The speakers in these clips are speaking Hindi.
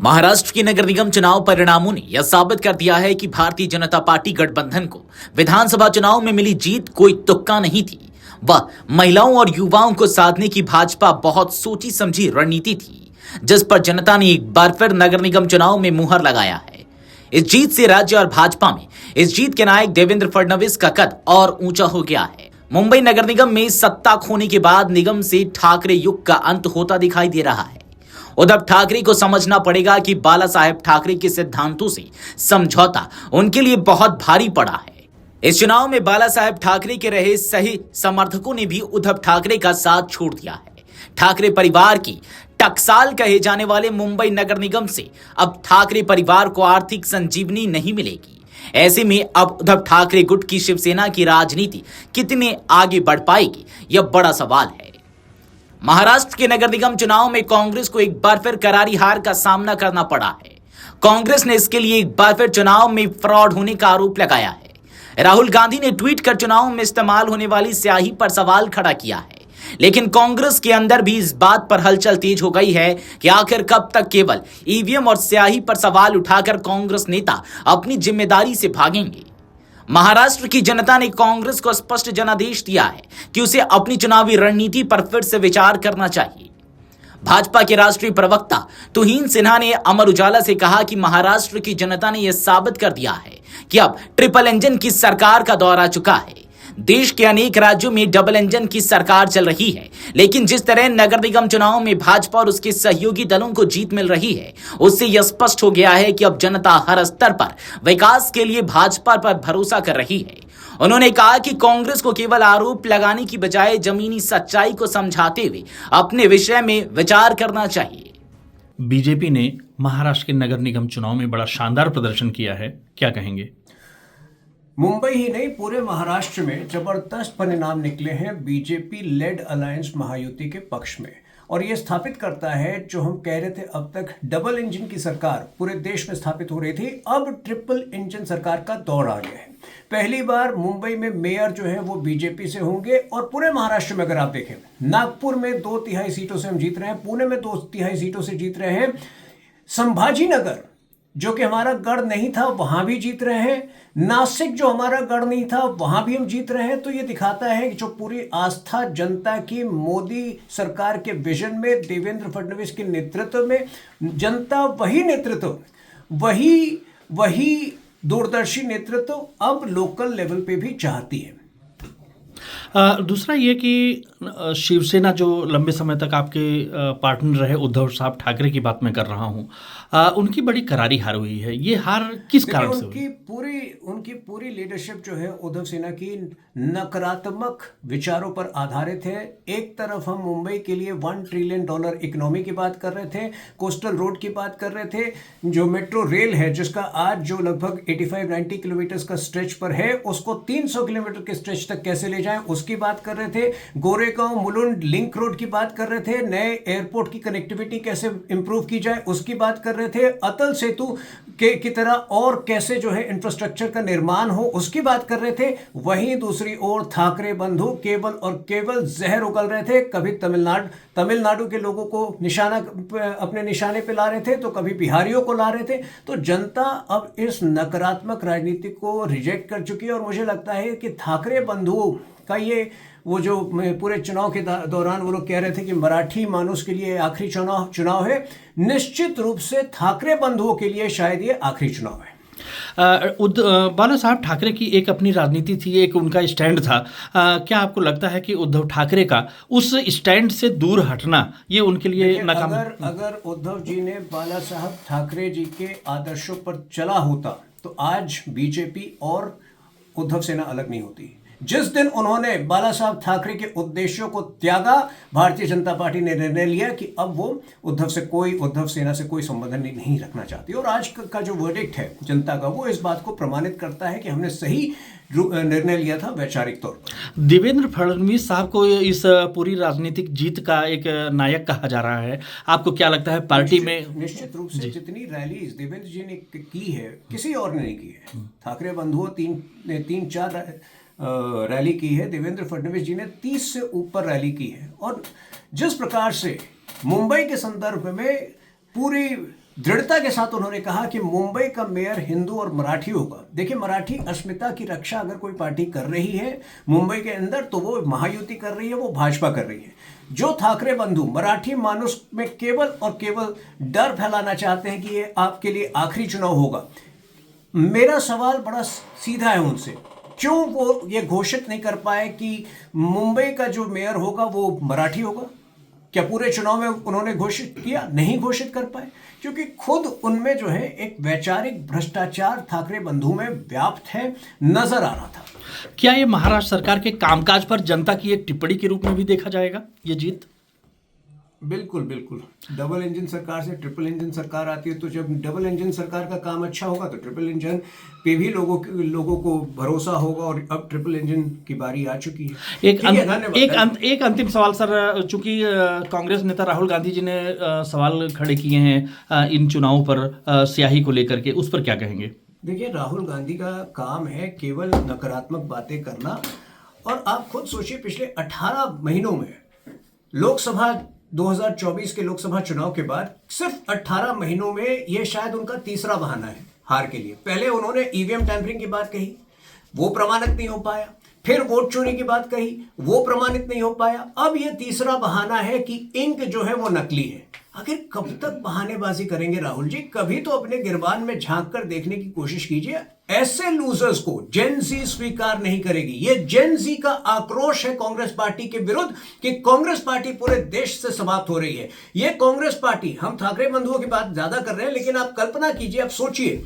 महाराष्ट्र के नगर निगम चुनाव परिणामों ने यह साबित कर दिया है कि भारतीय जनता पार्टी गठबंधन को विधानसभा चुनाव में मिली जीत कोई तुक्का नहीं थी। वह महिलाओं और युवाओं को साधने की भाजपा बहुत सोची समझी रणनीति थी, जिस पर जनता ने एक बार फिर नगर निगम चुनाव में मुहर लगाया है। इस जीत से राज्य और भाजपा में इस जीत के नायक देवेंद्र फडणवीस का कद और ऊंचा हो गया है। मुंबई नगर निगम में सत्ता खोने के बाद निगम से ठाकरे युग का अंत होता दिखाई दे रहा है। उद्धव ठाकरे को समझना पड़ेगा कि बाला साहेब ठाकरे के सिद्धांतों से समझौता उनके लिए बहुत भारी पड़ा है। इस चुनाव में बाला साहेब ठाकरे के रहे सही समर्थकों ने भी उद्धव ठाकरे का साथ छोड़ दिया है। ठाकरे परिवार की टकसाल कहे जाने वाले मुंबई नगर निगम से अब ठाकरे परिवार को आर्थिक संजीवनी नहीं मिलेगी। ऐसे में अब उद्धव ठाकरे गुट की शिवसेना की राजनीति कितने आगे बढ़ पाएगी, यह बड़ा सवाल है। महाराष्ट्र के नगर निगम चुनाव में कांग्रेस को एक बार फिर करारी हार का सामना करना पड़ा है। कांग्रेस ने इसके लिए एक बार फिर चुनाव में फ्रॉड होने का आरोप लगाया है। राहुल गांधी ने ट्वीट कर चुनाव में इस्तेमाल होने वाली स्याही पर सवाल खड़ा किया है, लेकिन कांग्रेस के अंदर भी इस बात पर हलचल तेज हो गई है कि आखिर कब तक केवल ईवीएम और स्याही पर सवाल उठाकर कांग्रेस नेता अपनी जिम्मेदारी से भागेंगे। महाराष्ट्र की जनता ने कांग्रेस को स्पष्ट जनादेश दिया है कि उसे अपनी चुनावी रणनीति पर फिर से विचार करना चाहिए। भाजपा के राष्ट्रीय प्रवक्ता तुहीन सिन्हा ने अमर उजाला से कहा कि महाराष्ट्र की जनता ने यह साबित कर दिया है कि अब ट्रिपल इंजन की सरकार का दौर आ चुका है। देश के अनेक राज्यों में डबल इंजन की सरकार चल रही है, लेकिन जिस तरह नगर निगम चुनाव में भाजपा और उसके सहयोगी दलों को जीत मिल रही है, उससे यह स्पष्ट हो गया है कि अब जनता हर स्तर पर विकास के लिए भाजपा पर भरोसा कर रही है। उन्होंने कहा कि कांग्रेस को केवल आरोप लगाने की बजाय जमीनी सच्चाई को समझाते हुए अपने विषय में विचार करना चाहिए। बीजेपी ने महाराष्ट्र के नगर निगम चुनाव में बड़ा शानदार प्रदर्शन किया है, क्या कहेंगे? मुंबई ही नहीं, पूरे महाराष्ट्र में जबरदस्त परिणाम निकले हैं बीजेपी लेड अलायंस महायुति के पक्ष में, और ये स्थापित करता है जो हम कह रहे थे अब तक डबल इंजन की सरकार पूरे देश में स्थापित हो रही थी, अब ट्रिपल इंजन सरकार का दौर आ गया है। पहली बार मुंबई में मेयर जो है वो बीजेपी से होंगे, और पूरे महाराष्ट्र में अगर आप देखें, नागपुर में 2/3 सीटों से हम जीत रहे हैं, पुणे में 2/3 सीटों से जीत रहे हैं, संभाजी नगर जो कि हमारा गढ़ नहीं था वहां भी जीत रहे हैं, नासिक जो हमारा गढ़ नहीं था वहां भी हम जीत रहे हैं। तो ये दिखाता है कि जो पूरी आस्था जनता की मोदी सरकार के विजन में, देवेंद्र फडणवीस के नेतृत्व में, जनता वही नेतृत्व, वही दूरदर्शी नेतृत्व अब लोकल लेवल पे भी चाहती है। दूसरा ये कि शिवसेना जो लंबे समय तक आपके पार्टनर रहे, उद्धव साहब ठाकरे की बात मैं कर रहा हूँ, उनकी बड़ी करारी हार हुई है। ये हार किस कारण से हुई? उनकी पूरी लीडरशिप जो है उद्धव सेना की नकारात्मक विचारों पर आधारित है। एक तरफ हम मुंबई के लिए $1 ट्रिलियन इकोनॉमी की बात कर रहे थे, कोस्टल रोड की बात कर रहे थे, जो मेट्रो रेल है जिसका आज जो लगभग 85-90 किलोमीटर का स्ट्रेच पर है, उसको 300 किलोमीटर के स्ट्रेच तक कैसे ले जाएं उसकी बात कर रहे थे, गोरेगांव मुलुंड लिंक रोड की बात कर रहे थे, नए एयरपोर्ट की कनेक्टिविटी कैसे इंप्रूव की जाए उसकी बात कर रहे थे, अटल सेतु की तरह और कैसे जो है इंफ्रास्ट्रक्चर का निर्माण हो उसकी बात कर रहे थे। वहीं दूसरी ओर ठाकरे बंधु केवल और केवल जहर उगल रहे थे। कभी तमिलनाडु के लोगों को अपने निशाने पे ला रहे थे, तो कभी बिहारियों को ला रहे थे। तो जनता अब इस नकारात्मक राजनीति को रिजेक्ट कर चुकी है, और मुझे लगता है कि ठाकरे बंधुओं का ये वो जो पूरे चुनाव के दौरान वो लोग कह रहे थे कि मराठी मानुस के लिए आखिरी चुनाव है, निश्चित रूप से ठाकरे बंधुओं के लिए शायद ये आखिरी चुनाव है। बाला साहब ठाकरे की एक अपनी राजनीति थी, एक उनका स्टैंड था। क्या आपको लगता है कि उद्धव ठाकरे का उस स्टैंड से दूर हटना ये उनके लिए नाकाम? अगर उद्धव जी ने बाला साहब ठाकरे जी के आदर्शों पर चला होता तो आज बीजेपी और उद्धव सेना अलग नहीं होती। जिस दिन उन्होंने बाला साहब ठाकरे के उद्देश्यों को त्यागा, भारतीय जनता पार्टी ने निर्णय लिया कि अब वो उद्धव सेना से कोई संबंध नहीं रखना चाहती। और आज का जो वर्डिक्ट है जनता का, वो इस बात को प्रमाणित करता है कि हमने सही निर्णय लिया था वैचारिक तौर पर। देवेंद्र फडणवीस साहब को इस पूरी राजनीतिक जीत का एक नायक कहा जा रहा है। आपको क्या लगता है पार्टी में? निश्चित रूप से जितनी रैलीज देवेंद्र जी ने की है किसी और ने नहीं की है। ठाकरे बंधुओं ने 3-4 रैली की है, देवेंद्र फडणवीस जी ने 30 से ऊपर रैली की है। और जिस प्रकार से मुंबई के संदर्भ में पूरी दृढ़ता के साथ उन्होंने कहा कि मुंबई का मेयर हिंदू और मराठी होगा। देखिए, मराठी अस्मिता की रक्षा अगर कोई पार्टी कर रही है मुंबई के अंदर तो वो महायुति कर रही है, वो भाजपा कर रही है। जो ठाकरे बंधु मराठी मानुष में केवल और केवल डर फैलाना चाहते हैं कि ये आपके लिए आखिरी चुनाव होगा, मेरा सवाल बड़ा सीधा है उनसे, क्यों वो ये घोषित नहीं कर पाए कि मुंबई का जो मेयर होगा वो मराठी होगा? क्या पूरे चुनाव में उन्होंने घोषित किया? नहीं घोषित कर पाए, क्योंकि खुद उनमें जो है एक वैचारिक भ्रष्टाचार ठाकरे बंधु में व्याप्त है, नजर आ रहा था। क्या ये महाराष्ट्र सरकार के कामकाज पर जनता की एक टिप्पणी के रूप में भी देखा जाएगा ये जीत? बिल्कुल बिल्कुल। डबल इंजन सरकार से ट्रिपल इंजन सरकार आती है, तो जब डबल इंजन सरकार का काम अच्छा होगा तो ट्रिपल इंजन पे भी लोगों को भरोसा होगा, और अब ट्रिपल इंजन की बारी आ चुकी है। एक अंतिम सवाल सर, चूंकि कांग्रेस नेता राहुल गांधी जी ने सवाल खड़े किए हैं इन चुनावों पर स्याही को लेकर के, उस पर क्या कहेंगे? देखिए, राहुल गांधी का काम है केवल नकारात्मक बातें करना, और आप खुद सोचिए पिछले 18 महीनों में लोकसभा 2024 के लोकसभा चुनाव के बाद सिर्फ 18 महीनों में यह शायद उनका तीसरा बहाना है हार के लिए। पहले उन्होंने ईवीएम टैंपरिंग की बात कही, वो प्रमाणित नहीं हो पाया, फिर वोट चोरी की बात कही, वो प्रमाणित नहीं हो पाया, अब ये तीसरा बहाना है कि इंक जो है वो नकली है। आखिर कब तक बहानेबाजी करेंगे राहुल जी? कभी तो अपने गिरबान में झांक कर देखने की कोशिश कीजिए। ऐसे लूजर्स को जेन जी स्वीकार नहीं करेगी। ये जेन जी का आक्रोश है कांग्रेस पार्टी के विरुद्ध कि कांग्रेस पार्टी पूरे देश से समाप्त हो रही है। ये कांग्रेस पार्टी, हम ठाकरे बंधुओं की बात ज्यादा कर रहे हैं, लेकिन आप कल्पना कीजिए, आप सोचिए,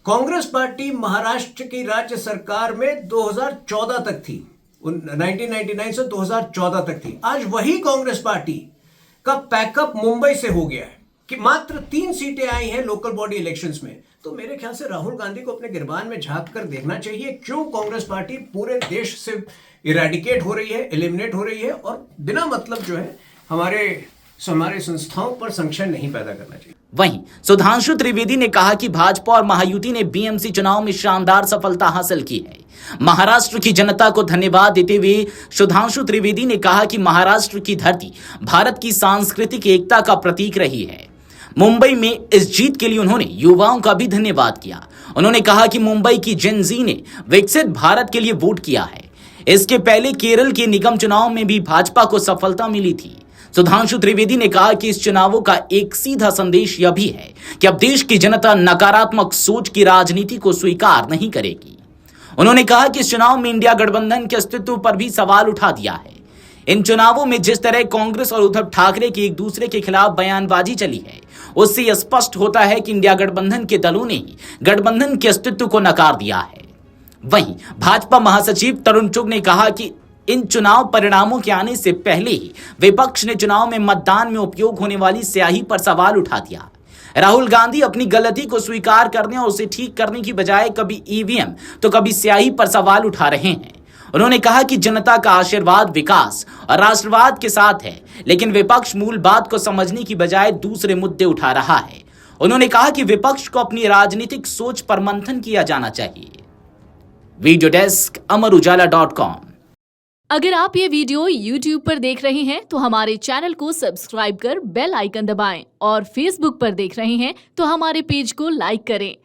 कांग्रेस पार्टी महाराष्ट्र की राज्य सरकार में 2014 तक थी, 1999 से 2014 तक थी। आज वही कांग्रेस पार्टी का पैकअप मुंबई से हो गया है कि मात्र 3 सीटें आई हैं लोकल बॉडी इलेक्शंस में। तो मेरे ख्याल से राहुल गांधी को अपने गिरबान में झांक कर देखना चाहिए क्यों कांग्रेस पार्टी पूरे देश से इरेडिकेट हो रही है, एलिमिनेट हो रही है, और बिना मतलब जो है हमारे संस्थाओं पर संशय नहीं पैदा करना चाहिए। वहीं सुधांशु त्रिवेदी ने कहा कि भाजपा और महायुति ने बीएमसी चुनाव में शानदार सफलता हासिल की है। महाराष्ट्र की जनता को धन्यवाद देते हुए सुधांशु त्रिवेदी ने कहा कि महाराष्ट्र की धरती भारत की सांस्कृतिक एकता का प्रतीक रही है। मुंबई में इस जीत के लिए उन्होंने युवाओं का भी धन्यवाद किया। उन्होंने कहा कि मुंबई की जेन जी ने विकसित भारत के लिए वोट किया है। इसके पहले केरल के निगम चुनाव में भी भाजपा को सफलता मिली थी। सुधांशु त्रिवेदी ने कहा कि इस चुनावों का एक सीधा संदेश यह भी है कि अब देश की जनता नकारात्मक सोच की राजनीति को स्वीकार नहीं करेगी। उन्होंने कहा कि इस चुनाव में इंडिया गठबंधन के अस्तित्व पर भी सवाल उठा दिया है। इन चुनावों में जिस तरह कांग्रेस और उद्धव ठाकरे की एक दूसरे के खिलाफ बयानबाजी चली है, उससे यह स्पष्ट होता है कि इंडिया गठबंधन के दलों ने ही गठबंधन के अस्तित्व को नकार दिया है। वहीं भाजपा महासचिव तरुण चुग ने कहा कि इन चुनाव परिणामों के आने से पहले ही विपक्ष ने चुनाव में मतदान में उपयोग होने वाली स्याही पर सवाल उठा दिया। राहुल गांधी अपनी गलती को स्वीकार करने और उसे ठीक करने की बजाय कभी ईवीएम तो कभी स्याही पर सवाल उठा रहे हैं। उन्होंने कहा कि जनता का आशीर्वाद विकास और राष्ट्रवाद के साथ है, लेकिन विपक्ष मूल बात को समझने की बजाय दूसरे मुद्दे उठा रहा है। उन्होंने कहा कि विपक्ष को अपनी राजनीतिक सोच पर मंथन किया जाना चाहिए। वीडियो डेस्क अमरउजाला.com। अगर आप ये वीडियो YouTube पर देख रहे हैं तो हमारे चैनल को सब्सक्राइब कर बेल आइकन दबाएं, और Facebook पर देख रहे हैं तो हमारे पेज को लाइक करें।